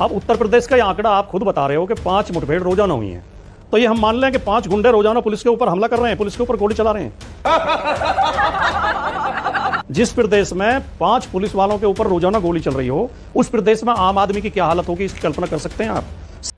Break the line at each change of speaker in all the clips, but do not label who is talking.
अब उत्तर प्रदेश का ये आंकड़ा आप खुद बता रहे हो कि 5 मुठभेड़ रोजाना हुई हैं, तो ये हम मान लें कि 5 गुंडे रोजाना पुलिस के ऊपर हमला कर रहे हैं, पुलिस के ऊपर गोली चला रहे हैं। जिस प्रदेश में 5 पुलिस वालों के ऊपर रोजाना गोली चल रही हो, उस प्रदेश में आम आदमी की क्या हालत होगी, इसकी कल्पना कर सकते हैं आप?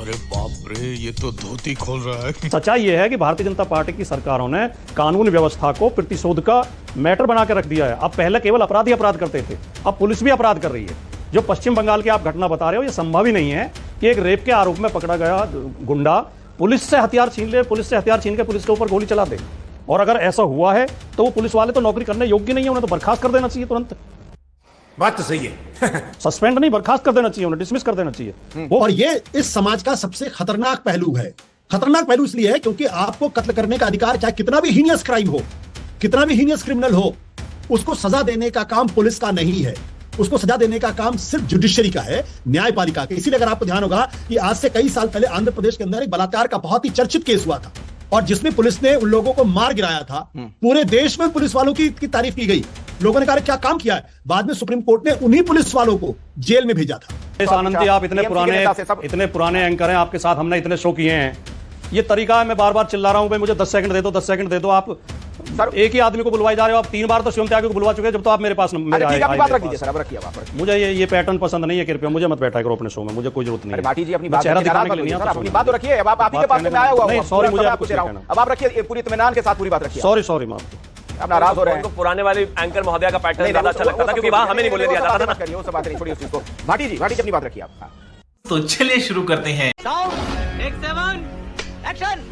अरे बाप रे, ये तो धोती खोल रहा है।
सच्चाई यह है कि भारतीय जनता पार्टी की सरकारों ने कानून व्यवस्था को प्रतिशोध का मैटर बना के रख दिया है। अब पहले केवल अपराध ही अपराध करते थे, अब पुलिस भी अपराध कर रही है। जो पश्चिम बंगाल की आप घटना बता रहे हो, ये संभव ही नहीं है कि एक रेप के आरोप में पकड़ा गया गुंडा पुलिस से हथियार छीन ले, पुलिस से हथियार छीन के पुलिस के ऊपर गोली चला दे। और अगर ऐसा हुआ है तो वो पुलिस वाले तो नौकरी करने योग्य नहीं है, उन्हें तो बर्खास्त कर देना चाहिए तुरंत।
बात तो सही है।
सस्पेंड नहीं, बर्खास्त कर देना चाहिए, उन्हें डिसमिस कर देना चाहिए।
और ये इस समाज का सबसे खतरनाक पहलू है। खतरनाक पहलू इसलिए है क्योंकि आपको कत्ल करने का अधिकार, चाहे कितना भी हीनियस क्राइम हो, कितना भी हीनियस क्रिमिनल हो, उसको सजा देने का काम पुलिस का नहीं है। उसको सजा देने का काम सिर्फ जुडिशरी का है, न्यायपालिका का। इसीलिए अगर आपको ध्यान होगा कि आज से कई साल पहले आंध्र प्रदेश के अंदर एक बलात्कार का बहुत ही चर्चित केस हुआ था, और जिसमें पुलिस ने उन लोगों को मार गिराया था। पूरे देश में पुलिस वालों की तारीफ की गई, लोगों ने कहा क्या काम किया है। बाद में सुप्रीम कोर्ट ने उन्हीं पुलिस वालों को जेल में भेजा था।
आनंद जी, आप इतने पुराने एंकर हैं, आपके साथ हमने इतने शो किए हैं। ये तरीका है, मैं बार बार चिल्ला रहा हूं भाई मुझे 10 सेकंड दे दो, 10 सेकंड दे दो। आप सर एक ही आदमी को बुलवाए जा रहे हो। आप 3 बार तो शिवम त्यागी को बुलवा चुके हैं, जब तो आप मेरे पास मुझे ये पैटर्न पसंद नहीं है। कृपया मुझे मत बैठा करो अपने शो में, मुझे कोई जरूरत नहीं है।
जी अपनी बात तो रखिए। अब आप ही के पास में आया हुआ हूं।
सॉरी, मुझे आप कुछ कहना।
अब आप रखिए, पूरी इत्मीनान के साथ पूरी बात रखिए।
सॉरी माफ,
आप नाराज हो रहे हैं।
पुराने वाले एंकर महोदय का पैटर्न ज्यादा अच्छा लगता था, क्योंकि वहां हमें नहीं बोलने दिया जाता था।
करिए वो सब बात नहीं, छोड़िए उस चीज को। भाटी जी अपनी बात रखिए आप।
तो चलिए शुरू करते हैं।
एक्शन।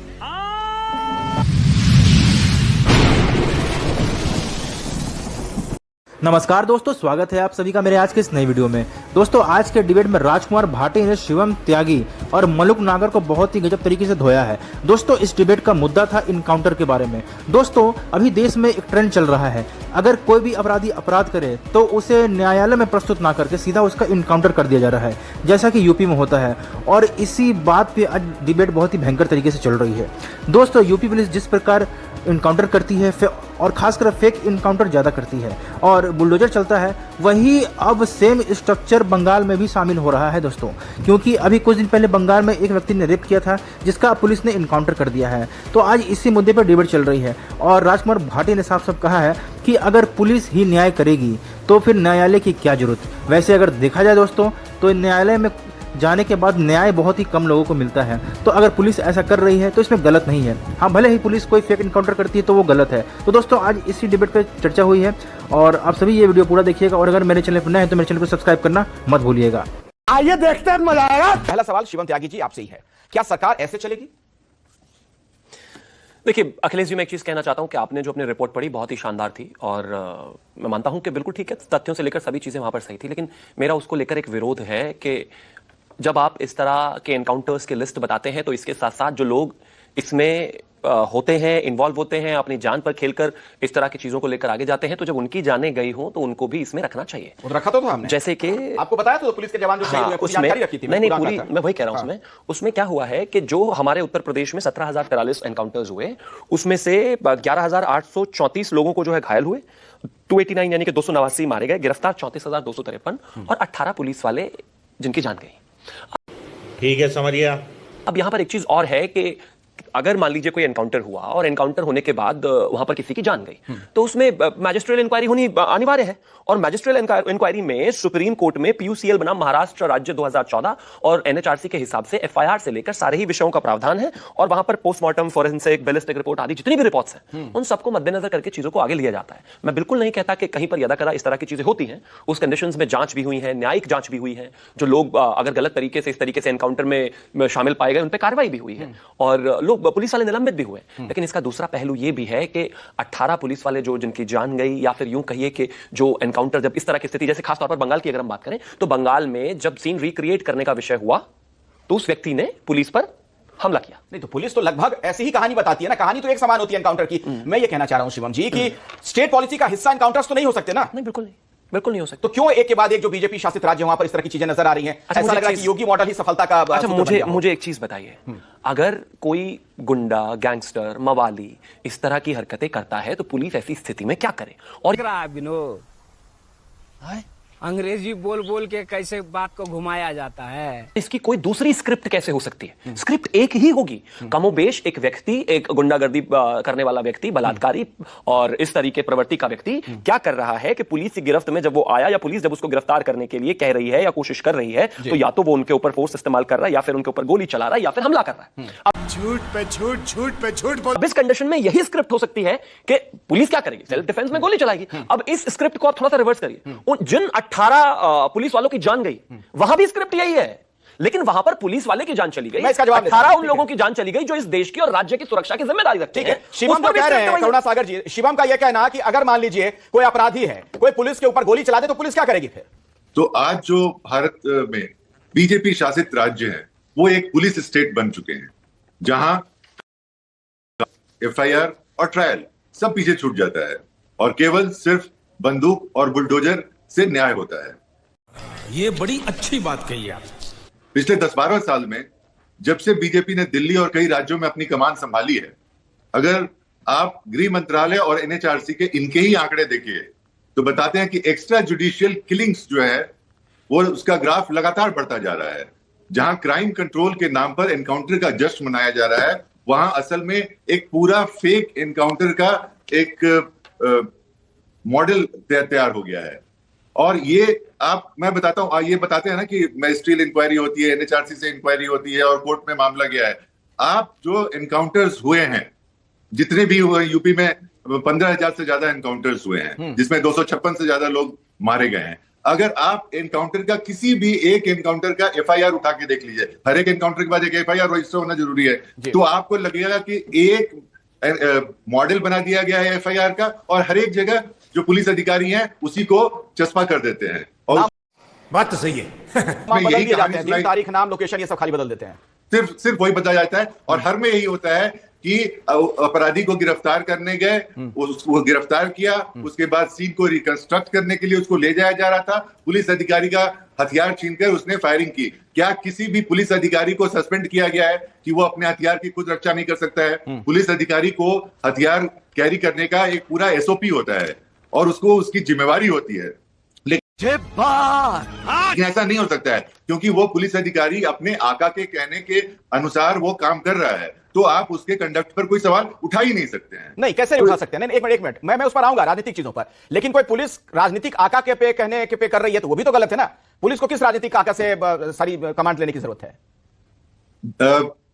नमस्कार दोस्तों, स्वागत है आप सभी का मेरे आज के इस नई वीडियो में। दोस्तों, आज के डिबेट में राजकुमार भाटी ने शिवम त्यागी और मलुक नागर को बहुत ही गजब तरीके से धोया है। दोस्तों, इस डिबेट का मुद्दा था इनकाउंटर के बारे में। दोस्तों, अभी देश में एक ट्रेंड चल रहा है, अगर कोई भी अपराधी अपराध करे तो उसे न्यायालय में प्रस्तुत ना करके सीधा उसका इनकाउंटर कर दिया जा रहा है, जैसा कि यूपी में होता है। और इसी बात पे आज डिबेट बहुत ही भयंकर तरीके से चल रही है। दोस्तों, यूपी पुलिस जिस प्रकार इनकाउंटर करती है और खासकर फेक इनकाउंटर ज़्यादा करती है और बुलडोजर चलता है, वही अब सेम स्ट्रक्चर बंगाल में भी शामिल हो रहा है दोस्तों। क्योंकि अभी कुछ दिन पहले बंगाल में एक व्यक्ति ने रेप किया था, जिसका पुलिस ने इनकाउंटर कर दिया है। तो आज इसी मुद्दे पर डिबेट चल रही है और राजकुमार भाटी ने साफ साफ कहा है कि अगर पुलिस ही न्याय करेगी तो फिर न्यायालय की क्या जरूरत। वैसे अगर देखा जाए दोस्तों, तो न्यायालय में जाने के बाद न्याय बहुत ही कम लोगों को मिलता है। तो अगर पुलिस ऐसा कर रही है तो इसमें गलत नहीं है। हाँ, भले ही पुलिस कोई फेक इनकाउंटर करती है तो वो गलत है। तो दोस्तों, आज इसी डिबेट पे चर्चा हुई है और आप सभी ये वीडियो पूरा देखिएगा। और अगर मेरे चैनल पर नए हैं तो मेरे चैनल को सब्सक्राइब करना मत भूलिएगा।
आइए देखते हैं, मजा आएगा। पहला सवाल शिवम त्यागी जी आपसे ही है, क्या सरकार ऐसे चलेगी?
देखिए अखिलेश जी, मैं एक चीज कहना चाहता हूं कि आपने जो अपनी रिपोर्ट पढ़ी बहुत ही शानदार थी और मैं मानता हूं कि बिल्कुल ठीक है, तथ्यों से लेकर सभी चीजें वहां पर सही थी। लेकिन मेरा उसको लेकर एक विरोध है कि जब आप इस तरह के एनकाउंटर्स की लिस्ट बताते हैं तो इसके साथ साथ जो लोग इसमें होते हैं, इन्वॉल्व होते हैं, अपनी जान पर खेलकर इस तरह की चीजों को लेकर आगे जाते हैं, तो जब उनकी जानें गई हो तो उनको भी इसमें रखना चाहिए।
रखा तो था हमने,
जैसे कि
आपको बताया तो पुलिस के जवान जो शहीद हुए,
उसमें जानकारी रखी थी। नहीं पूरी मैं वही कह रहा हूं। उसमें क्या हुआ है कि जो हमारे उत्तर प्रदेश में 17,043 एनकाउंटर्स हुए, उसमें से 11,834 लोगों को जो है घायल हुए, 289 यानी कि 289 मारे गए, गिरफ्तार 34,253 और 18 पुलिस वाले जिनकी जान गई।
ठीक है, समझ गया।
अब यहां पर एक चीज और है कि अगर मान लीजिए कोई एनकाउंटर हुआ और एनकाउंटर होने के बाद वहां पर किसी की जान गई, तो उसमें मैजिस्ट्रियल इंक्वायरी होनी अनिवार्य है। और मैजिस्ट्रियल इंक्वायरी में सुप्रीम कोर्ट में पीयूसीएल बना महाराष्ट्र राज्य 2014 और एनएचआरसी के हिसाब से एफआईआर से लेकर सारे ही विषयों का प्रावधान है। और वहां पर पोस्टमार्टम, फोरेंसिक, बैलिस्टिक रिपोर्ट आदि जितनी भी रिपोर्ट्स हैं, उन सबको मद्देनजर करके चीजों को आगे लिया जाता है। मैं बिल्कुल नहीं कहता कि कहीं पर यदा-कदा इस तरह की चीजें होती हैं, उस कंडीशंस में जांच भी हुई है, न्यायिक जांच भी हुई है। जो लोग अगर गलत तरीके से इस तरीके से एनकाउंटर में शामिल पाए गए, उन पर कार्रवाई भी हुई है और लोग पुलिस वाले निलंबित भी हुए। लेकिन इसका दूसरा पहलू यह भी है कि 18 पुलिस वाले जो जिनकी जान गई, या फिर यूं कहिए कि जो एनकाउंटर जब इस तरह की स्थिति, जैसे खासतौर पर बंगाल की अगर हम बात करें, तो बंगाल में जब सीन रिक्रिएट करने का विषय हुआ तो उस व्यक्ति ने पुलिस पर हमला किया।
नहीं तो पुलिस तो लगभग ऐसी ही कहानी बताती है ना, कहानी तो एक समान होती है एनकाउंटर की। मैं ये कहना चाह रहा हूं शिवम जी कि स्टेट पॉलिसी का हिस्सा एनकाउंटर्स तो नहीं हो सकते ना?
नहीं, बिल्कुल नहीं, बिल्कुल नहीं हो सकता।
तो क्यों एक के बाद एक जो बीजेपी शासित राज्य वहां पर इस तरह की चीजें नजर आ रही हैं? ऐसा लग रहा है कि योगी मॉडल ही सफलता का।
अच्छा, मुझे एक चीज बताइए, अगर कोई गुंडा, गैंगस्टर, मवाली इस तरह की हरकतें करता है तो पुलिस ऐसी स्थिति में क्या करे? और
अंग्रेजी बोल बोल के कैसे बात को घुमाया जाता है।
इसकी कोई दूसरी स्क्रिप्ट कैसे हो सकती है? स्क्रिप्ट एक ही होगी। कमोबेश एक व्यक्ति, एक गुंडागर्दी करने वाला व्यक्ति, बलात्कारी और इस तरीके प्रवृत्ति का व्यक्ति क्या कर रहा है कि पुलिस की गिरफ्त में जब वो आया या पुलिस जब उसको गिरफ्तार करने के लिए कह रही है या कोशिश कर रही है, तो या तो वो उनके ऊपर फोर्स इस्तेमाल कर रहा है या फिर उनके ऊपर गोली चला रहा है या फिर हमला कर रहा है। अब
झूठ पे झूठ, झूठ पे झूठ बोल।
अब इस कंडीशन में यही स्क्रिप्ट हो सकती है कि पुलिस क्या करेगी? सेल्फ डिफेंस में गोली चलाएगी। अब इस स्क्रिप्ट को आप थोड़ा सा रिवर्स करिए। उन जिन 18 पुलिस वालों की जान गई, वहां भी स्क्रिप्ट यही है, लेकिन वहां पर पुलिस वाले की जान चली गई।
मैं इसका जवाब
18 उन लोगों की जान चली गई जो इस देश की और राज्य की सुरक्षा की जिम्मेदारी रखते हैं।
शिवम जो कह रहे हैं करुणा सागर जी, शिवम का यह कहना कि अगर मान लीजिए कोई अपराधी है, कोई पुलिस के ऊपर गोली चला दे तो पुलिस क्या करेगी फिर?
तो आज जो भारत में बीजेपी शासित राज्य हैं, वो एक पुलिस स्टेट बन चुके हैं, जहां एफआईआर और ट्रायल सब पीछे छूट जाता है और केवल सिर्फ बंदूक और बुलडोजर से न्याय होता है।
ये बड़ी अच्छी बात कही आप।
पिछले 10-12 साल में जब से बीजेपी ने दिल्ली और कई राज्यों में अपनी कमान संभाली है, अगर आप गृह मंत्रालय और एनएचआरसी के इनके ही आंकड़े देखिए तो बताते हैं कि एक्स्ट्रा जुडिशियल किलिंग्स जो है वो उसका ग्राफ लगातार बढ़ता जा रहा है। जहां क्राइम कंट्रोल के नाम पर एनकाउंटर का जश्न मनाया जा रहा है, वहां असल में एक पूरा फेक एनकाउंटर का एक मॉडल तैयार हो गया है। और ये मैं बताता हूं, ये बताते हैं ना कि मैजिस्ट्रियल इंक्वायरी होती है, एनएचआरसी से इंक्वायरी होती है और कोर्ट में मामला गया है। आप जो एनकाउंटर्स हुए हैं, जितने भी हुए यूपी में 15,000 से ज्यादा एनकाउंटर्स हुए हैं, जिसमें 256 से ज्यादा लोग मारे गए हैं। अगर आप एनकाउंटर का किसी भी एक एनकाउंटर का एफआईआर उठा के देख लीजिए, हर एक एनकाउंटर के बाद एक एफआईआर रजिस्टर होना जरूरी है, तो आपको लगेगा कि एक मॉडल बना दिया गया है एफआईआर का और हर एक जगह जो पुलिस अधिकारी हैं उसी को चस्पा कर देते हैं। और
बात तो सही है।
बदल दिए जाते हैं, दिन, तारीख, नाम, लोकेशन, ये सब खाली बदल देते हैं।
सिर्फ वही बदला जाता है और हर में यही होता है कि अपराधी को गिरफ्तार करने गए, उसको गिरफ्तार किया, उसके बाद सीन को रिकंस्ट्रक्ट करने के लिए उसको ले जाया जा रहा था, पुलिस अधिकारी का हथियार छीनकर उसने फायरिंग की। क्या किसी भी पुलिस अधिकारी को सस्पेंड किया गया है कि वो अपने हथियार की खुद रक्षा नहीं कर सकता है? पुलिस अधिकारी को हथियार कैरी करने का एक पूरा एसओपी होता है और उसको उसकी जिम्मेवारी होती है, लेकिन ऐसा नहीं हो सकता है क्योंकि वो पुलिस अधिकारी अपने आका के कहने के अनुसार वो काम कर रहा है, तो आप उसके कंडक्ट पर कोई सवाल उठा ही नहीं सकते हैं।
नहीं, कैसे नहीं उठा सकते हैं? नहीं, एक मिनट मैं उस पर आऊंगा, राजनीतिक चीजों पर। लेकिन कोई पुलिस राजनीतिक आका के पे कहने के पे कर रही है तो वो भी तो गलत है ना। पुलिस को किस राजनीतिक आका से सारी कमांड लेने की जरूरत है?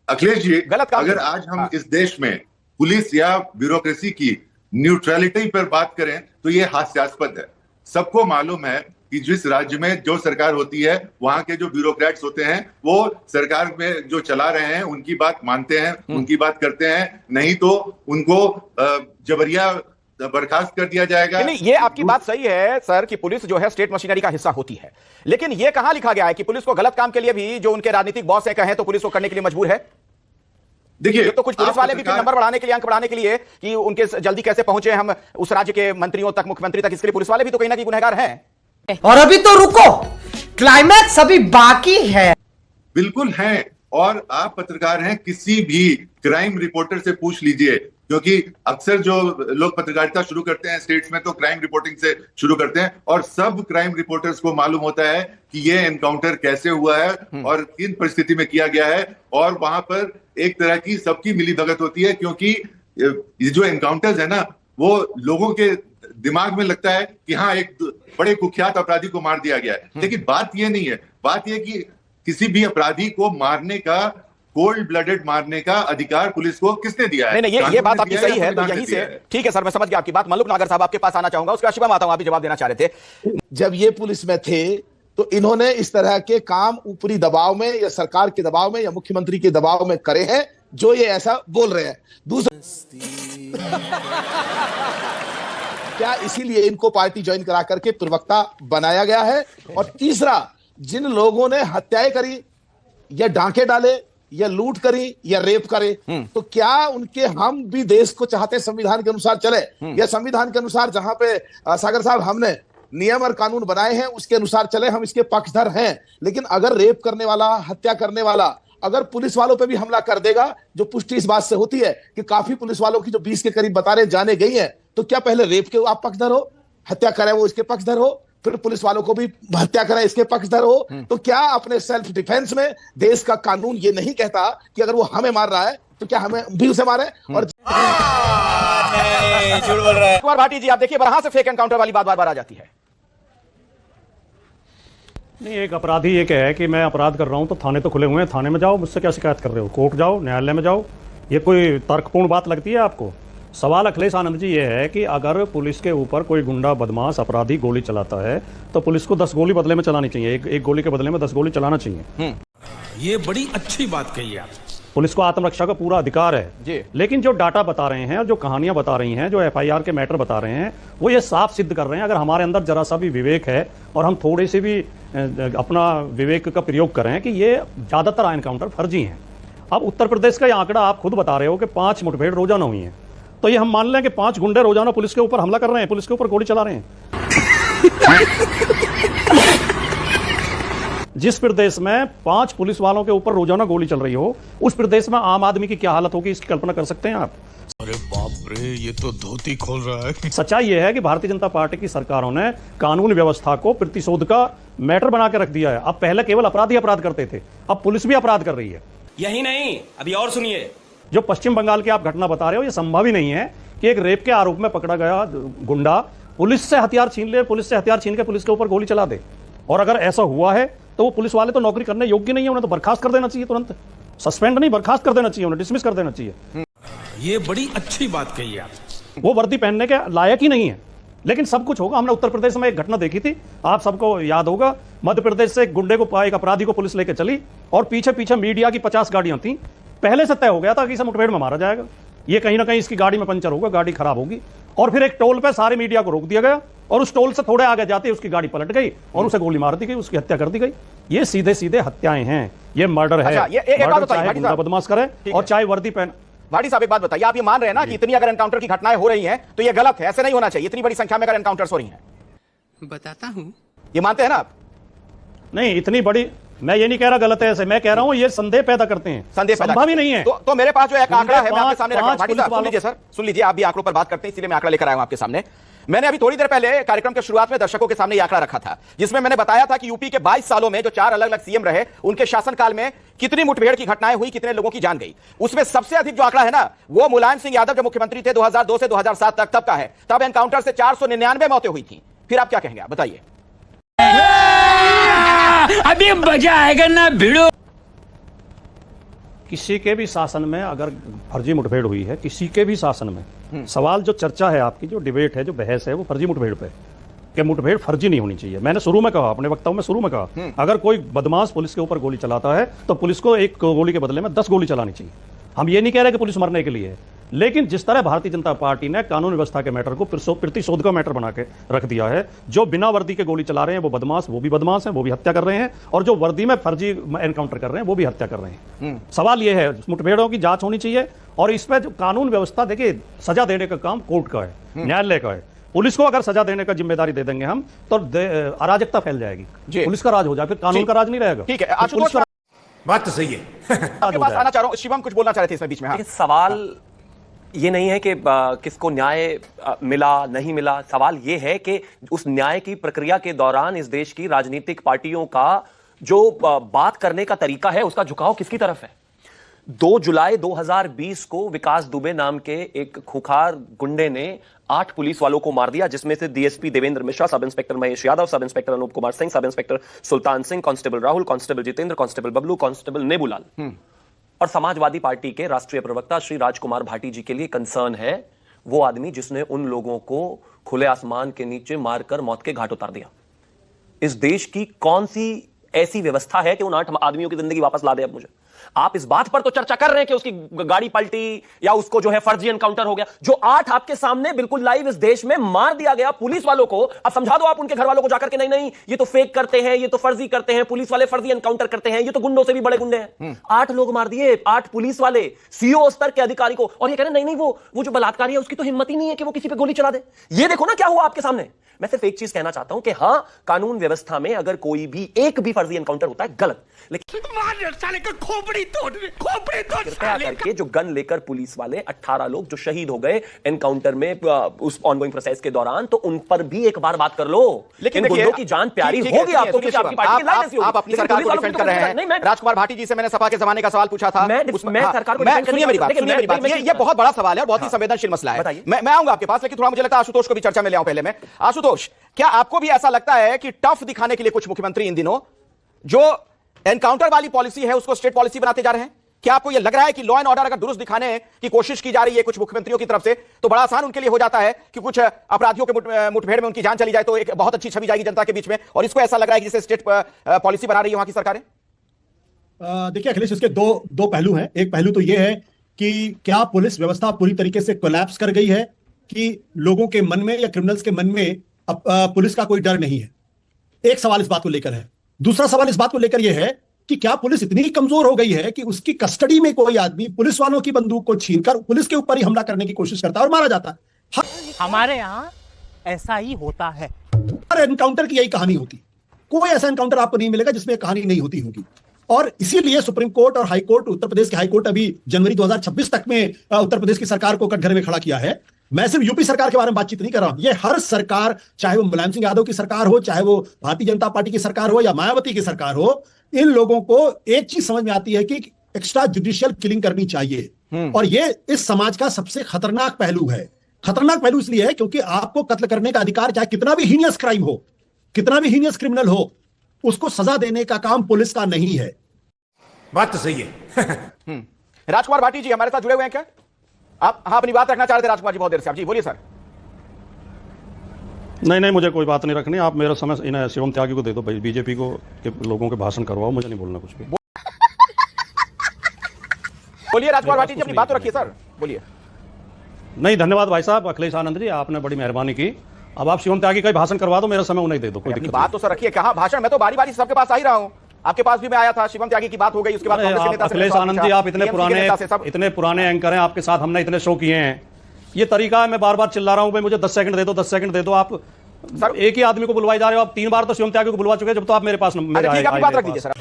अखिलेश जी,
गलत काम
अगर आज हम इस देश में पुलिस या ब्यूरोक्रेसी की न्यूट्रलिटी पर बात करें तो ये हास्यास्पद है। सबको मालूम है कि जिस राज्य में जो सरकार होती है, वहां के जो ब्यूरोक्रेट्स होते हैं वो सरकार में जो चला रहे हैं उनकी बात मानते हैं, उनकी बात करते हैं, नहीं तो उनको जबरिया बर्खास्त कर दिया जाएगा।
नहीं, ये आपकी बात सही है सर कि पुलिस जो है स्टेट मशीनरी का हिस्सा होती है, लेकिन ये कहां लिखा गया है कि पुलिस को गलत काम के लिए भी जो उनके राजनीतिक बॉस है कहें तो पुलिस को करने के लिए मजबूर है?
देखिए,
तो कुछ पुलिस वाले भी फिर नंबर बढ़ाने के लिए, अंक बढ़ाने के लिए कि उनके जल्दी कैसे पहुंचे हम उस राज्य के मंत्रियों तक, मुख्यमंत्री तक, इसके लिए पुलिस वाले भी तो कहीं ना कहीं गुनहगार हैं।
और अभी तो रुको, क्लाइमैक्स अभी बाकी है।
बिल्कुल है। और आप पत्रकार हैं, किसी भी क्राइम रिपोर्टर से पूछ लीजिए, क्योंकि अक्सर जो लोग पत्रकारिता शुरू करते हैं स्टेट्स में तो क्राइम रिपोर्टिंग से शुरू करते हैं और सब क्राइम रिपोर्टर्स को मालूम होता है कि ये एनकाउंटर कैसे हुआ है और किन परिस्थिति में किया गया है। और वहां पर एक तरह की सबकी मिलीभगत होती है, क्योंकि ये जो एनकाउंटर्स है ना, वो लोगों के दिमाग में लगता है कि हाँ, एक बड़े कुख्यात अपराधी को मार दिया गया है। लेकिन बात ये नहीं है, बात यह कि किसी भी अपराधी को मारने का, कोल्ड ब्लडेड मारने का अधिकार पुलिस को किसने दिया है?
नहीं, ये बात आपकी सही है, तो यहीं से ठीक है सर, मैं समझ गया आपकी बात। मल्लुक नागर साहब आपके पास आना चाहूंगा, उसके बाद शिवम आता हूं, आप भी जवाब देना चाह रहे थे।
जब ये पुलिस में थे तो इन्होंने इस तरह के काम ऊपरी दबाव में या सरकार के दबाव में या मुख्यमंत्री के दबाव में करे हैं जो ये ऐसा बोल रहे हैं। दूसरा, क्या इसीलिए इनको पार्टी ज्वाइन करा करके प्रवक्ता बनाया गया है? और तीसरा, जिन लोगों ने हत्याएं करी या डांके डाले या लूट करी या रेप करे, तो क्या उनके हम भी देश को चाहते संविधान के अनुसार चले या संविधान के अनुसार जहां पे सागर साहब हमने नियम और कानून बनाए हैं उसके अनुसार चले? हम इसके पक्षधर हैं। लेकिन अगर रेप करने वाला, हत्या करने वाला अगर पुलिस वालों पे भी हमला कर देगा, जो पुष्टि इस बात से होती है कि काफी पुलिस वालों की जो 20 के करीब बता रहे जाने गई है, तो क्या पहले रेप के आप पक्षधर हो, हत्या करे वो इसके पक्षधर हो? फिर पुलिस वालों को भी हत्या करें, इसके पक्षधर हो, तो क्या अपने सेल्फ डिफेंस में देश का कानून ये नहीं कहता कि अगर वो हमें मार रहा है तो क्या हमें भी उसे मारे? और
कुमार भाटी जी, आप देखिए वहां से फेक एनकाउंटर वाली बात बार बार आ जाती है।
नहीं, एक अपराधी ये कहे कि मैं अपराध कर रहा हूं तो थाने तो खुले हुए हैं, थाने में जाओ, मुझसे क्या शिकायत कर रहे हो, कोर्ट जाओ, न्यायालय में जाओ। ये कोई तर्कपूर्ण बात लगती है आपको? सवाल अखिलेश आनंद जी ये है कि अगर पुलिस के ऊपर कोई गुंडा बदमाश अपराधी गोली चलाता है तो पुलिस को 10 गोली बदले में चलानी चाहिए, एक गोली के बदले में 10 गोली चलाना चाहिए।
ये बड़ी अच्छी बात कही आप।
पुलिस को आत्मरक्षा का पूरा अधिकार है
जी।
लेकिन जो डाटा बता रहे हैं और जो कहानियां बता रही हैं, जो एफआईआर के मैटर बता रहे हैं, वो ये साफ सिद्ध कर रहे हैं अगर हमारे अंदर जरा सा भी विवेक है और हम थोड़े से भी अपना विवेक का प्रयोग करें कि ये ज्यादातर एनकाउंटर फर्जी हैं। अब उत्तर प्रदेश का ये आंकड़ा आप खुद बता रहे हो कि 5 मुठभेड़ रोजाना हुई हैं, तो ये हम मान लें कि 5 गुंडे रोजाना पुलिस के ऊपर हमला कर रहे हैं, पुलिस के ऊपर गोली चला रहे हैं। जिस प्रदेश में 5 पुलिस वालों के ऊपर रोजाना गोली चल रही हो, उस प्रदेश में आम आदमी की क्या हालत होगी, इसकी कल्पना कर सकते हैं आप?
अरे बाप रे, ये तो धोती खोल रहा है।
सच्चाई यह है कि भारतीय जनता पार्टी की सरकारों ने कानून व्यवस्था को प्रतिशोध का मैटर बना के रख दिया है। अब पहले केवल अपराधी अपराध करते थे, अब पुलिस भी अपराध कर रही है।
यही नहीं, अभी और सुनिए।
जो पश्चिम बंगाल की आप घटना बता रहे हो, यह संभव ही नहीं है कि एक रेप के आरोप में पकड़ा गया गुंडा पुलिस से हथियार छीन ले, पुलिस से हथियार छीन के पुलिस के ऊपर गोली चला दे। और अगर ऐसा हुआ है तो वो पुलिस वाले तो नौकरी करने योग्य नहीं है, उन्हें तो बर्खास्त कर देना चाहिए, तुरंत सस्पेंड नहीं, बर्खास्त कर देना चाहिए, उन्हें डिसमिस कर देना चाहिए।
ये बड़ी अच्छी बात कही आप।
वो वर्दी पहनने के लायक ही नहीं है। लेकिन सब कुछ होगा। हमने उत्तर प्रदेश में एक घटना देखी थी, आप सबको याद होगा, मध्य प्रदेश से एक गुंडे को, एक अपराधी को पुलिस लेके चली और पीछे पीछे मीडिया की 50 गाड़ियां थी। पहले से तय हो गया था कि इसे मुठभेड़ में मारा जाएगा, ये कहीं ना कहीं इसकी गाड़ी में पंचर होगा, गाड़ी खराब होगी। और फिर एक टोल पे सारे मीडिया को रोक दिया गया और उस टोल से थोड़े आगे जाते उसकी गाड़ी पलट गई और उसे गोली मार दी गई, उसकी हत्या कर दी गई। ये सीधे सीधे हत्याएं हैं, ये मर्डर है। मर्डर चाहे गुंडा बदमाश करे और चाहे वर्दी पहन।
भाटी साहब, एक बात बताइए, आप ये मान रहे हैं ना कि इतनी अगर एनकाउंटर की घटनाएं हो रही हैं तो ये गलत है, ऐसे नहीं होना चाहिए, इतनी बड़ी संख्या में अगर एनकाउंटर्स हो रही हैं?
बताता हूं।
ये मानते हैं ना आप?
नहीं, इतनी बड़ी, मैं ये नहीं कह रहा गलत है, ऐसे मैं कह रहा हूं ये संदेह पैदा करते हैं,
संदेह
संभव ही नहीं है।
तो मेरे पास जो एक आंकड़ा है मैं आपके सामने रखा हूं। भाटी साहब सुन लीजिए, सर सुन लीजिए, आप भी आंकड़ों पर बात करते हैं इसलिए मैं आंकड़ा लेकर आया हूं आपके सामने। मैंने अभी थोड़ी देर पहले कार्यक्रम के शुरुआत में दर्शकों के सामने आंकड़ा रखा था, जिसमें मैंने बताया था कि यूपी के 22 सालों में जो 4 अलग अलग सीएम रहे, उनके शासनकाल में कितनी मुठभेड़ की घटनाएं हुई, कितने लोगों की जान गई। उसमें सबसे अधिक जो आंकड़ा है ना, वो मुलायम सिंह यादव जब मुख्यमंत्री थे 2002 से 2007 तक, तब का है। तब एनकाउंटर से 499 मौतें हुई थी। फिर आप क्या कहेंगे, आप बताइए।
अभी मजा आएगा ना भिड़ो।
किसी के भी शासन में अगर फर्जी मुठभेड़ हुई है, किसी के भी शासन में, सवाल जो चर्चा है आपकी, जो डिबेट है, जो बहस है, वो फर्जी मुठभेड़ पे कि मुठभेड़ फर्जी नहीं होनी चाहिए। मैंने शुरू में कहा, अपने वक्तव्य में शुरू में कहा, अगर कोई बदमाश पुलिस के ऊपर गोली चलाता है तो पुलिस को एक गोली के बदले में 10 गोली चलानी चाहिए। हम ये नहीं कह रहे कि पुलिस मरने के लिए है, लेकिन जिस तरह भारतीय जनता पार्टी ने कानून व्यवस्था के मैटर को प्रतिशोध का मैटर बना के रख दिया है, जो बिना वर्दी के गोली चला रहे हैं वो बदमाश, वो भी बदमाश हैं, वो भी हत्या कर रहे हैं, और जो वर्दी में फर्जी एनकाउंटर कर रहे हैं वो भी हत्या कर रहे हैं। सवाल ये है, मुठभेड़ों की जांच होनी चाहिए और इसमें जो कानून व्यवस्था, देखिए सजा देने का काम कोर्ट का है, न्यायालय का है। पुलिस को अगर सजा देने का जिम्मेदारी दे देंगे हम तो अराजकता फैल जाएगी, पुलिस का राज हो जाए, फिर कानून का राज नहीं रहेगा।
ठीक है,
बात तो सही है।
आपके पास आना चाह रहा हूं, शिवम कुछ बोलना चाह रहे थे इसमें बीच में। हाँ।
सवाल ये नहीं है कि किसको न्याय मिला नहीं मिला, सवाल ये है कि उस न्याय की प्रक्रिया के दौरान इस देश की राजनीतिक पार्टियों का जो बात करने का तरीका है, उसका झुकाव किसकी तरफ है। 2 जुलाई 2020 को विकास दुबे नाम के एक खुखार गुंडे ने 8 पुलिस वालों को मार दिया, जिसमें से DSP Devendra Mishra, sub inspector Mahesh Yadav, sub inspector Anoop Kumar Singh, sub inspector Sultan Singh, constable Rahul, constable Jitendra, constable Bablu, constable Nebulal. और समाजवादी पार्टी के राष्ट्रीय प्रवक्ता श्री राजकुमार भाटी जी के लिए कंसर्न है वो आदमी जिसने उन लोगों को खुले आसमान के नीचे मारकर मौत के घाट उतार दिया। इस देश की कौन सी ऐसी व्यवस्था है कि उन 8 आदमियों की जिंदगी वापस ला दे। अब मुझे आप इस बात पर तो चर्चा कर रहे हैं कि उसकी गाड़ी पलटी या उसको जो है फर्जी एनकाउंटर हो गया, जो 8 आपके सामने बिल्कुल लाइव इस देश में मार दिया गया पुलिस वालों को। अब समझा दो आप उनके घर वालों को जाकर के, नहीं नहीं ये तो फेक करते हैं, ये तो फर्जी करते हैं, पुलिस वाले फर्जी एनकाउंटर करते हैं, ये तो गुंडों से भी बड़े गुंडे हैं। 8 लोग मार दिए, 8 पुलिस वाले, सीओ स्तर के अधिकारी को, और ये कह रहे नहीं नहीं वो जो बलात्कारी है उसकी तो हिम्मत ही नहीं है कि वो किसी पे गोली चला दे। ये देखो ना क्या हुआ आपके सामने। मैं सिर्फ एक चीज कहना चाहता हूं कि हां, कानून व्यवस्था में अगर कोई भी एक भी फर्जी एनकाउंटर होता है गलत, लेकिन कृपया करके जो गन लेकर पुलिस वाले 18 लोग जो शहीद हो गए एनकाउंटर में उस ऑनगोइंग प्रोसेस के दौरान, तो उन पर भी एक बार बात कर लो।
लेकिन
गुंडों की जान प्यारी होगी आपको, क्योंकि आपकी पार्टी की लाइन ऐसी होगी।
आप अपनी सरकार को डिफेंड कर रहे हैं। राजकुमार भाटी जी से मैंने सपा के जमाने का सवाल पूछा था।
मैं सरकार को
सुनिए मेरी बात, ये बहुत बड़ा सवाल है, बहुत ही संवेदनशील मसला है। मैं आऊंगा आपके पास, लेकिन थोड़ा मुझे लगता है आशुतोष को भी चर्चा में ले आऊं। पहले मैं आशुतोष, क्या आपको भी ऐसा लगता है कि टफ दिखाने के लिए कुछ मुख्यमंत्री इन दिनों जो एनकाउंटर वाली पॉलिसी है उसको स्टेट पॉलिसी बनाते जा रहे हैं? क्या आपको यह लग रहा है कि लॉ एंड ऑर्डर अगर दुरुस्त दिखाने की कोशिश की जा रही है कुछ मुख्यमंत्रियों की तरफ से, तो बड़ा आसान उनके लिए हो जाता है कि कुछ अपराधियों के मुठभेड़ में उनकी जान चली जाए तो एक बहुत अच्छी छवि जाएगी जनता के बीच में, और इसको ऐसा लग रहा है कि जैसे स्टेट पॉलिसी बना रही है वहां की सरकारें?
देखिए अखिलेश, इसके दो पहलू हैं। एक पहलू तो यह है कि क्या पुलिस व्यवस्था पूरी तरीके से कोलैप्स कर गई है कि लोगों के मन में या क्रिमिनल्स के मन में पुलिस का कोई डर नहीं है। एक सवाल इस बात को लेकर है। दूसरा सवाल इस बात को लेकर यह है कि क्या पुलिस इतनी कमजोर हो गई है कि उसकी कस्टडी में कोई आदमी पुलिस वालों की बंदूक को छीनकर पुलिस के ऊपर ही हमला करने की कोशिश करता है और मारा जाता है।
हमारे यहाँ ऐसा ही होता है।
हर एनकाउंटर की यही कहानी होती, कोई ऐसा एनकाउंटर आपको नहीं मिलेगा जिसमें कहानी नहीं होती होगी। और इसीलिए सुप्रीम कोर्ट और हाई कोर्ट, उत्तर प्रदेश के हाई कोर्ट अभी जनवरी 2026 तक में उत्तर प्रदेश की सरकार को कटघरे में खड़ा किया है। मैं सिर्फ यूपी सरकार के बारे में बातचीत नहीं कर रहा हूं, ये हर सरकार, चाहे वो मुलायम सिंह यादव की सरकार हो, चाहे वो भारतीय जनता पार्टी की सरकार हो या मायावती की सरकार हो, इन लोगों को एक चीज समझ में आती है कि एक्स्ट्रा जुडिशियल किलिंग करनी चाहिए। और ये इस समाज का सबसे खतरनाक पहलू है। खतरनाक पहलू इसलिए है क्योंकि आपको कत्ल करने का अधिकार, चाहे कितना भी हीनियस क्राइम हो, कितना भी हीनियस क्रिमिनल हो, उसको सजा देने का काम पुलिस का नहीं है।
बात तो सही है।
राजकुमार भाटी जी हमारे साथ जुड़े हुए हैं क्या? आप हाँ अपनी बात रखना चाह रहे थे राजकुमार जी बहुत देर से। आप जी बोलिए सर।
नहीं, मुझे कोई बात नहीं रखनी। आप मेरा समय इन शिवम त्यागी को दे दो, बीजेपी को के लोगों के भाषण करवाओ, मुझे नहीं बोलना कुछ भी।
बोलिए राजकुमार भाटी जी, अपनी बात तो रखिए सर, बोलिए।
नहीं, धन्यवाद भाई साहब, अखिलेश आनंद जी, आपने बड़ी मेहरबानी की। अब आप शिवम त्यागी का भाषण करवा दो, मेरा समय उन्हें दे दो, कोई दिक्कत
बात तो सर रखिए। कहां भाषण? मैं तो बारी बारी सबके पास आ ही रहा हूं। आपके पास भी मैं आया था, शिवम त्यागी की बात हो गई, उसके बाद
अखिलेश आनंद जी, आप इतने पुराने एंकर हैं, आपके साथ हमने इतने शो किए हैं। ये तरीका है, मैं बार बार चिल्ला रहा हूं, मुझे 10 सेकंड दे दो, 10 सेकंड दे दो। आप सर एक ही आदमी को बुलवाए जा रहे हो। आप 3 बार तो शिवम त्यागी को बुलवा चुके हैं, जब तो आप मेरे पास
बात रख दीजिए सर।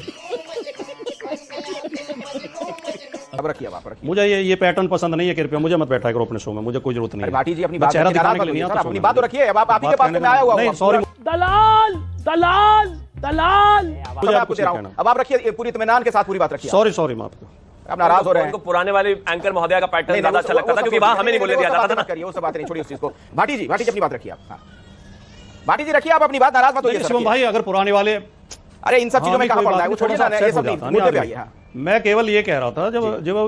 मुझे ये पैटर्न पसंद नहीं है, कृपया मुझे मत बैठा करो अपने शो में, मुझे कोई जरूरत नहीं है।
भाटी जी अपनी बात अपनी बात तो रखिए। अब आप ही के पास में आया हुआ हूं।
सॉरी
दलाल दलाल दलाल।
अब आप रखिए पूरी इत्मीनान के साथ पूरी बात रखिए।
सॉरी माफ
आप नाराज हो रहे हैं।
उनको पुराने वाले एंकर महोदय का पैटर्न ज्यादा अच्छा लगता था, क्योंकि वहां हमें नहीं बोलने दिया जाता था।
करिए वो सब बात नहीं, छोड़िए उस चीज को। भाटी जी अपनी बात रखिए आप। भाटी जी रखिए आप अपनी बात, नाराज मत होइए
शिवम भाई। अगर पुराने वाले,
अरे इन सब चीजों में कहां पड़ता है, वो छोड़िए ना, ये सब मुद्दे पे आइए।
मैं केवल ये कह रहा था,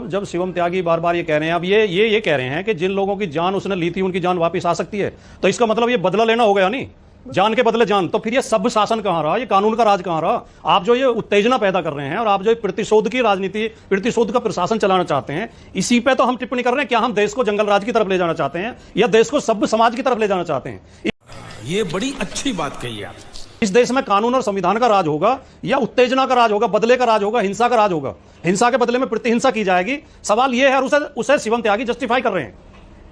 जब शिवम त्यागी बार बार ये कह रहे हैं, अब ये कह रहे हैं कि जिन लोगों की जान उसने ली थी उनकी जान वापस आ सकती है, तो इसका मतलब ये बदला लेना हो गया नहीं, जान के बदले जान। तो फिर ये सब शासन कहां रहा, ये कानून का राज कहां रहा? आप जो ये उत्तेजना पैदा कर रहे हैं और आप जो प्रतिशोध की राजनीति, प्रतिशोध का प्रशासन चलाना चाहते हैं, इसी पे तो हम टिप्पणी कर रहे हैं। क्या हम देश को जंगल राज की तरफ ले जाना चाहते हैं या देश को सभ्य समाज की तरफ ले जाना चाहते हैं?
ये बड़ी अच्छी बात कही आप।
इस देश में कानून और संविधान का राज होगा या उत्तेजना का राज होगा, बदले का राज होगा, हिंसा का राज होगा? हिंसा के बदले में प्रतिहिंसा की जाएगी। सवाल यह है, और उसे शिवम त्यागी जस्टिफाई कर रहे हैं।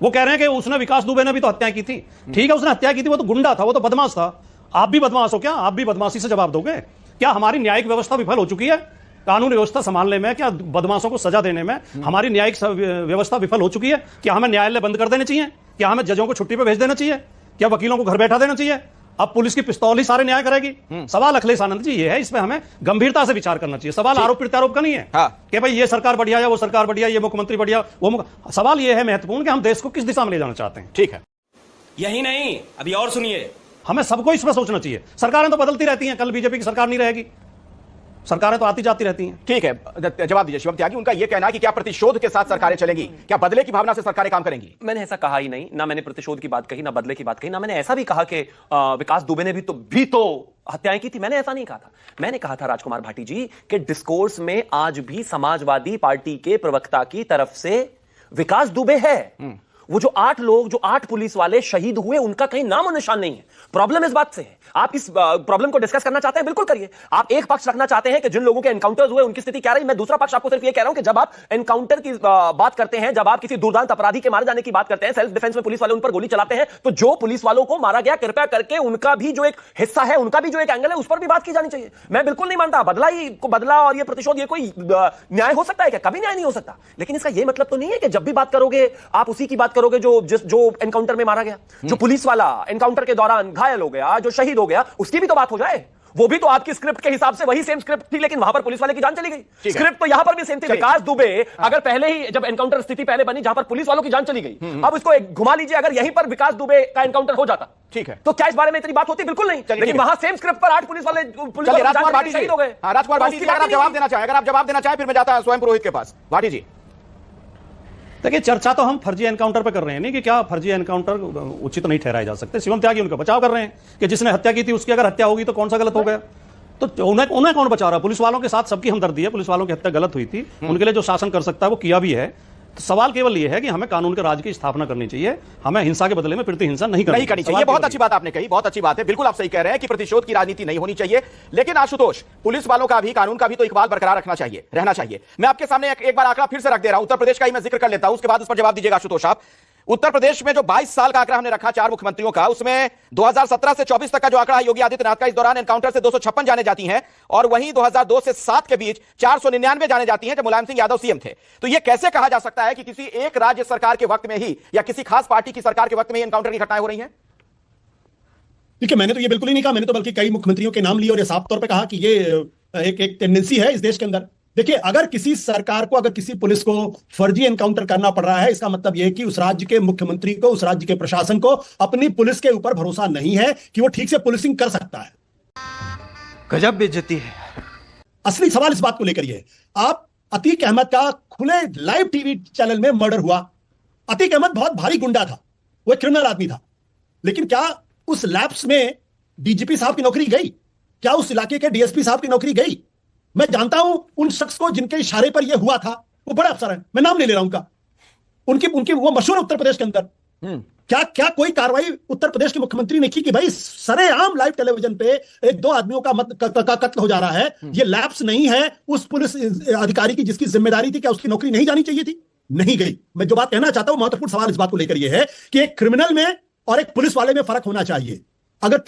वो कह रहे हैं कि उसने, विकास दुबे ने भी तो हत्या की थी। ठीक है, उसने हत्या की थी, वो तो गुंडा था, वो तो बदमाश था। आप भी बदमाश हो क्या? आप भी बदमाशी से जवाब दोगे क्या? हमारी न्यायिक व्यवस्था विफल हो चुकी है कानून व्यवस्था संभालने में? क्या बदमाशों को सजा देने में हमारी न्यायिक व्यवस्था विफल हो चुकी है? क्या हमें न्यायालय बंद कर देने चाहिए? क्या हमें जजों को छुट्टी पर भेज देना चाहिए? क्या वकीलों को घर बैठा देना चाहिए? अब पुलिस की पिस्तौल ही सारे न्याय करेगी? सवाल अखिलेश आनंद जी ये है, इसमें हमें गंभीरता से विचार करना चाहिए। सवाल आरोप प्रत्यारोप का नहीं है कि भाई ये सरकार बढ़िया या वो सरकार बढ़िया, ये मुख्यमंत्री बढ़िया वो सवाल ये है महत्वपूर्ण कि हम देश को किस दिशा में ले जाना चाहते हैं।
ठीक है,
यही नहीं, अभी और सुनिए।
हमें सबको इसमें सोचना चाहिए। सरकारें तो बदलती रहती हैं, कल बीजेपी की सरकार नहीं रहेगी, सरकारें तो आती जाती रहती हैं।
ठीक है, जवाब दीजिए शिवम त्यागी। उनका यह कहना है कि क्या प्रतिशोध के साथ सरकारें चलेंगी, क्या बदले की भावना से सरकारें काम करेंगी?
मैंने ऐसा कहा ही नहीं, ना मैंने प्रतिशोध की बात कही, ना बदले की बात कही, ना मैंने ऐसा भी कहा कि विकास दुबे ने भी तो हत्याएं की थी। मैंने ऐसा नहीं कहा था। मैंने कहा था राजकुमार भाटी जी कि डिस्कोर्स में आज भी समाजवादी पार्टी के प्रवक्ता की तरफ से विकास दुबे है। वो जो 8 लोग, जो 8 पुलिस वाले शहीद हुए, उनका कहीं नामो निशान नहीं है। प्रॉब्लम इस बात से है। आप इस प्रॉब्लम को डिस्कस करना चाहते हैं, बिल्कुल करिए। आप एक पक्ष रखना चाहते हैं कि जिन लोगों के एनकाउंटर्स हुए उनकी स्थिति क्या रही। मैं दूसरा पक्ष आपको सिर्फ ये कह रहा हूं कि जब आप एनकाउंटर की बात करते हैं, जब आप किसी दुर्दांत अपराधी के मारे जाने की बात करते हैं, सेल्फ डिफेंस में पुलिस वाले उन पर गोली चलाते हैं, तो जो पुलिस वालों को मारा गया, कृपया करके उनका भी जो एक हिस्सा है, उनका भी जो एक एंगल है, उस पर भी बात की जानी चाहिए। मैं बिल्कुल नहीं मानता बदला और ये प्रतिशोध, ये कोई न्याय हो सकता है क्या? कभी न्याय नहीं हो सकता। लेकिन इसका यह मतलब तो नहीं है कि जब भी बात करोगे आप उसी की बात करोगे जो एनकाउंटर में मारा गया, जो पुलिस वाला एनकाउंटर के दौरान घायल हो गया, जो शहीद हो गया, उसकी भी तो बात हो जाए। वो भी तो आपकी स्क्रिप्ट के हिसाब से वही सेम स्क्रिप्ट थी, लेकिन वहां पर पुलिस वाले की जान चली गई। स्क्रिप्ट तो यहां पर भी सेम थी। विकास दुबे अगर पहले ही, जब एनकाउंटर स्थिति पहले बनी जहां पर पुलिस वालों की जान चली गई, अब इसको घुमा लीजिए, अगर यहीं पर विकास दुबे का एनकाउंटर हो जाता, ठीक है, तो क्या इस बारे में इतनी बात होती? बिल्कुल नहीं। लेकिन वहां सेम स्क्रिप्ट पर 8 पुलिस वाले
राजकुमार भाटी शहीद हो गए। राजकुमार भाटी, अगर आप जवाब देना चाहें, अगर आप जवाब देना चाहें, फिर मैं जाता हूं स्वयं पुरोहित के पास। भाटी जी,
देखिए, चर्चा तो हम फर्जी एनकाउंटर पे कर रहे हैं, नहीं कि क्या फर्जी एनकाउंटर उचित नहीं ठहराए जा सकते। शिवम त्यागी उनका बचाव कर रहे हैं कि जिसने हत्या की थी उसकी अगर हत्या होगी तो कौन सा गलत हो गया, तो उन्हें कौन बचा रहा है? पुलिस वालों के साथ सबकी हमदर्दी है, पुलिस वालों की हत्या गलत हुई थी, उनके लिए जो शासन कर सकता है वो किया भी है। तो सवाल केवल ये है कि हमें कानून के राज की स्थापना करनी चाहिए, हमें हिंसा के बदले में प्रति हिंसा नहीं करनी
चाहिए। बहुत अच्छी बात आपने कही, बहुत अच्छी बात है, बिल्कुल आप सही कह रहे हैं कि प्रतिशोध की राजनीति नहीं होनी चाहिए। लेकिन आशुतोष, पुलिस वालों का भी, कानून का भी तो इकबाल बरकरार रहना चाहिए। मैं आपके सामने एक बार आंकड़ा फिर से रख दे रहा हूं, उत्तर प्रदेश का ही मैं जिक्र कर लेता हूं, उसके बाद उस पर जवाब दीजिएगा आशुतोष आप। उत्तर प्रदेश में जो 22 साल का आंकड़ा हमने रखा 4 मुख्यमंत्रियों का, उसमें 2017 से 24 तक का जो आंकड़ा है योगी आदित्यनाथ का, इस दौरान एनकाउंटर से 256 जाने जाती हैं, और वहीं 2002 से 7 के बीच 499 जाने जाती हैं जब मुलायम सिंह यादव सीएम थे। तो यह कैसे कहा जा सकता है कि किसी एक राज्य सरकार के वक्त में ही या किसी खास पार्टी की सरकार के वक्त में ही एनकाउंटर की घटनाएं हो रही हैं?
देखिए, मैंने तो ये बिल्कुल ही नहीं कहा, मैंने तो बल्कि कई मुख्यमंत्रियों के नाम लिए और ये साफ तौर पर कहा कि ये एक टेंडेंसी है इस देश के अंदर। देखिए, अगर किसी सरकार को, अगर किसी पुलिस को फर्जी एनकाउंटर करना पड़ रहा है, इसका मतलब यह है कि उस राज्य के मुख्यमंत्री को, उस राज्य के प्रशासन को अपनी पुलिस के ऊपर भरोसा नहीं है कि वो ठीक से पुलिसिंग कर सकता है।
गजब बेइज्जती है।
असली सवाल इस बात को लेकर ये, आप अतीक अहमद का खुले लाइव टीवी चैनल में मर्डर हुआ। अतीक अहमद बहुत भारी गुंडा था, वो एक क्रिमिनल आदमी था, लेकिन क्या उस लैप्स में डीजीपी साहब की नौकरी गई? क्या उस इलाके के डीएसपी साहब की नौकरी गई? मैं जानता हूं उन शख्स को जिनके इशारे पर यह हुआ था, वो बड़े अफसर हैं, मैं नाम नहीं ले रहा उनका, उनकी वो मशहूर है उत्तर प्रदेश के अंदर। क्या कोई कार्रवाई उत्तर प्रदेश के मुख्यमंत्री ने की कि भाई सरेआम लाइव टेलीविजन पे एक 2 आदमियों का कत्ल हो जा रहा है, ये लैप्स नहीं है उस पुलिस अधिकारी की जिसकी जिम्मेदारी थी, क्या उसकी नौकरी नहीं जानी चाहिए थी? नहीं गई। मैं जो बात कहना चाहता हूं, महत्वपूर्ण सवाल इस बात को लेकर यह है कि एक क्रिमिनल में और एक पुलिस वाले में फर्क होना चाहिए। अगर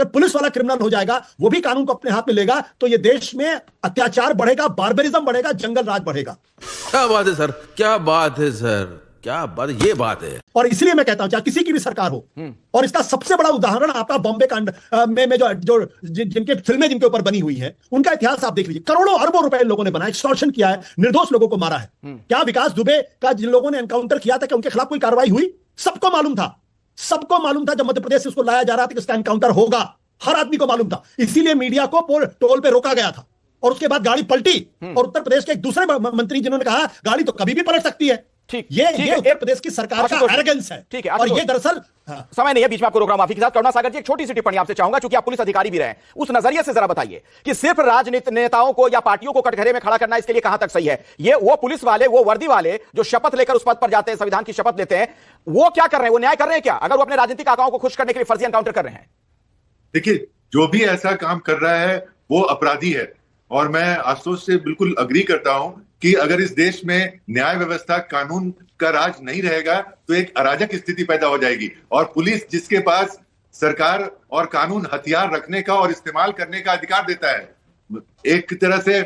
पुलिस वाला क्रिमिनल हो जाएगा, वो भी कानून को अपने हाथ में लेगा, तो ये देश में अत्याचार बढ़ेगा, बार्बरिज्म बढ़ेगा, जंगल राज बढ़ेगा।
क्या बात है सर, क्या बात है सर, क्या बात, ये बात है।
और इसलिए मैं कहता हूं, चाहे किसी की भी सरकार हो, और इसका सबसे बड़ा उदाहरण आपका बॉम्बे कांड में जो जिनके फिल्में जिनके ऊपर बनी हुई है, उनका इतिहास आप देख लीजिए। करोड़ों अरबों रुपए इन लोगों ने बनाया, एक्सटॉर्शन किया है, निर्दोष लोगों को मारा है। क्या विकास दुबे का जिन लोगों ने एनकाउंटर किया था, क्या उनके खिलाफ कोई कार्रवाई हुई? सबको मालूम था जब मध्य प्रदेश से उसको लाया जा रहा था कि उसका एनकाउंटर होगा, हर आदमी को मालूम था। इसीलिए मीडिया को टोल पे रोका गया था, और उसके बाद गाड़ी पलटी, और उत्तर प्रदेश के एक दूसरे मंत्री जिन्होंने कहा गाड़ी तो कभी भी पलट सकती है। ये उत्तर प्रदेश की सरकार का एरोगेंस है।
ठीक है,
और ये दरअसल
समय नहीं है, बीच में आपको रोक रहा हूं, माफी के साथ। करुणा सागर जी, एक छोटी सी टिप्पणी आपसे चाहूंगा, क्योंकि आप पुलिस अधिकारी भी रहे हैं, उस नजरिए से जरा बताइए कि सिर्फ राजनीतिक नेताओं को या पार्टियों को कटघरे में खड़ा करना इसके लिए कहां तक सही है? ये वो पुलिस वाले, वो वर्दी वाले जो शपथ लेकर उस पद पर जाते हैं, संविधान की शपथ लेते हैं, वो क्या कर रहे हैं? वो न्याय कर रहे हैं क्या, अगर वो अपने राजनीतिक आकाओं को खुश करने के लिए फर्जी एनकाउंटर कर रहे हैं?
देखिए, जो भी ऐसा काम कर रहा है वो अपराधी है, और मैं आशुतोष से बिल्कुल अग्री करता हूं कि अगर इस देश में न्याय व्यवस्था, कानून का राज नहीं रहेगा तो एक अराजक स्थिति पैदा हो जाएगी। और पुलिस, जिसके पास सरकार और कानून हथियार रखने का और इस्तेमाल करने का अधिकार देता है, एक तरह से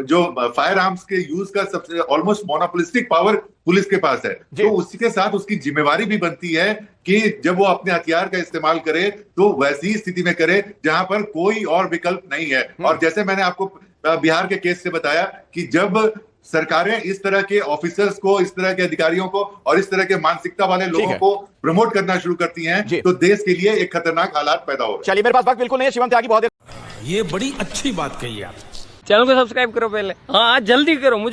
जो फायर आर्म्स के यूज का सबसे ऑलमोस्ट मोनोपोलिस्टिक पावर पुलिस के पास है, तो उसके साथ उसकी जिम्मेवारी भी बनती है कि जब वो अपने हथियार का इस्तेमाल करे तो वैसी स्थिति में करे जहां पर कोई और विकल्प नहीं है। और जैसे मैंने आपको बिहार के केस से बताया कि जब सरकारें इस तरह के ऑफिसर्स को, इस तरह के अधिकारियों को और इस तरह के मानसिकता वाले लोगों को प्रमोट करना शुरू करती हैं, तो देश के लिए एक खतरनाक हालात पैदा हो रहे हैं।
चलिए, मेरे पास वक्त बिल्कुल नहीं है, शिवम त्यागी बहुत
ये बड़ी अच्छी बात कही आप।
चैनल को सब्सक्राइब करो पहले, हाँ जल्दी करो, मुझे